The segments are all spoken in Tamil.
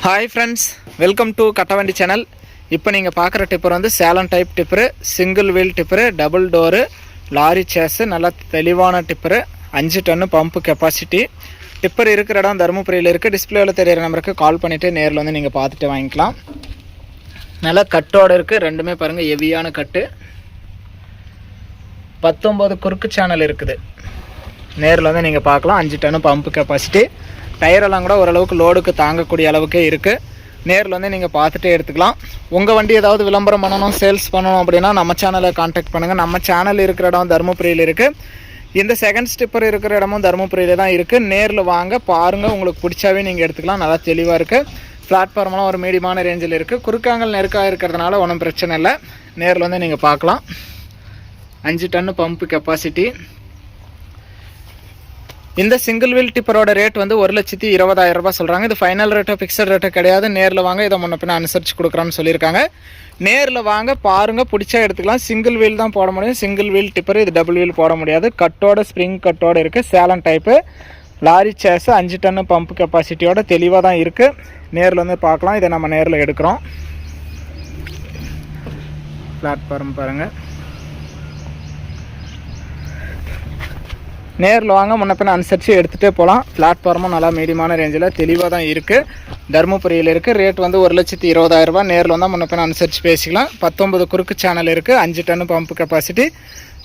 Hi friends, welcome to Kattavandi channel. இப்போ நீங்கள் பார்க்குற டிப்பர் வந்து Salem type tipper, single wheel tipper, double door, lorry chassis, நல்லா தெளிவான tipper, 5 ton pump capacity. Tipper இருக்கிற இடம் தருமபுரியில் இருக்குது. டிஸ்பிளேவில் தெரியிற நம்பருக்கு கால் பண்ணிவிட்டு நேரில் வந்து நீங்கள் பார்த்துட்டு வாங்கிக்கலாம். நல்லா கட்டோடு இருக்குது. ரெண்டுமே பாருங்கள், ஹெவியான கட்டு. 19 குறுக்கு சேனல் இருக்குது. நேரில் வந்து நீங்கள் பார்க்கலாம். 5 டன்னு பம்பு கெப்பாசிட்டி. டயரெல்லாம் கூட ஓரளவுக்கு லோடுக்கு தாங்கக்கூடிய அளவுக்கே இருக்குது. நேரில் வந்து நீங்கள் பார்த்துட்டே எடுத்துக்கலாம். உங்கள் வண்டி ஏதாவது விளம்பரம் பண்ணணும், சேல்ஸ் பண்ணணும் அப்படின்னா நம்ம சேனலை கான்டாக்ட் பண்ணுங்கள். நம்ம சேனல் இருக்கிற இடம் தருமபுரியில் இருக்குது. இந்த செகண்ட் ஸ்டிப்பர் இருக்கிற இடமும் தருமபுரியில் தான் இருக்குது. நேரில் வாங்க, பாருங்கள். உங்களுக்கு பிடிச்சாவே நீங்கள் எடுத்துக்கலாம். நல்லா தெளிவாக இருக்குது. பிளாட்ஃபார்ம்லாம் ஒரு மீடியமான ரேஞ்சில் இருக்குது. குறுக்காங்கல் நெருக்காக இருக்கிறதுனால ஒன்றும் பிரச்சனை இல்லை. நேரில் வந்து நீங்கள் பார்க்கலாம். 5 டன்னு பம்பு கெப்பாசிட்டி. இந்த சிங்கிள் வீல் டிப்பரோட ரேட் வந்து 1,20,000 ரூபாய் சொல்கிறாங்க. இது ஃபைனல் ரேட்டோ ஃபிக்ஸட் ரேட்டோ கிடையாது. நேரில் வாங்க, இதை முன்ன பின்ன அனுசரித்து கொடுக்குறான்னு சொல்லியிருக்காங்க. நேரில் வாங்க, பாருங்கள், பிடிச்சா எடுத்துக்கலாம். சிங்கிள் வீல் தான் போட முடியும். சிங்கிள் வீல் டிப்பர், இது டபுள் வீல் போட முடியாது. கட்டோட ஸ்ப்ரிங் கட்டோடு இருக்குது. Salem type, lorry chase, 5 ton pump கெப்பாசிட்டியோட தெளிவாக தான் இருக்குது. நேரில் வந்து பார்க்கலாம். இதை நம்ம நேரில் எடுக்கிறோம். பிளாட்ஃபார்ம் பாருங்கள். நேரில் வாங்க, முன்ன பின்ன அனுசரித்து எடுத்துகிட்டே போகலாம். பிளாட்ஃபார்மும் நல்லா மீடியமான ரேஞ்சில் தெளிவாக தான் இருக்குது. தருமபுரியில் இருக்குது. ரேட் வந்து 1,20,000 ரூபாய். நேரில் வந்தால் முன்ன பின்ன அனுசரித்து பேசிக்கலாம். 19 குறுக்கு சேனல் இருக்குது. 5 டன்னு பம்பு கெப்பாசிட்டி.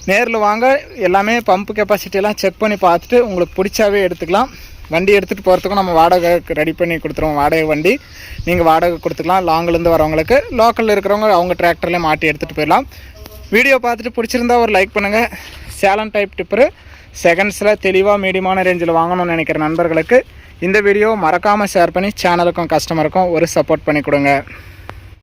நேரில் வாங்க, எல்லாமே பம்பு கெப்பாசிட்டியெல்லாம் செக் பண்ணி பார்த்துட்டு உங்களுக்கு பிடிச்சாவே எடுத்துக்கலாம். வண்டி எடுத்துகிட்டு போகிறதுக்கும் நம்ம வாடகை ரெடி பண்ணி கொடுத்துருவோம். வாடகை வண்டி நீங்கள் வாடகை கொடுத்துக்கலாம். லாங்கிலேருந்து வரவங்களுக்கு, லோக்கலில் இருக்கிறவங்க அவங்க டிராக்டர்லேயே மாட்டி எடுத்துகிட்டு போயிடலாம். வீடியோ பார்த்துட்டு பிடிச்சிருந்தா ஒரு லைக் பண்ணுங்கள். சேலம் டைப் டிப்பரு செகண்ட்ஸில் தெளிவாக மீடியமான ரேஞ்சில் வாங்கணும்னு நினைக்கிற நண்பர்களுக்கு இந்த வீடியோ மறக்காமல் ஷேர் பண்ணி சேனலுக்கும் கஸ்டமருக்கும் ஒரு சப்போர்ட் பண்ணி கொடுங்க.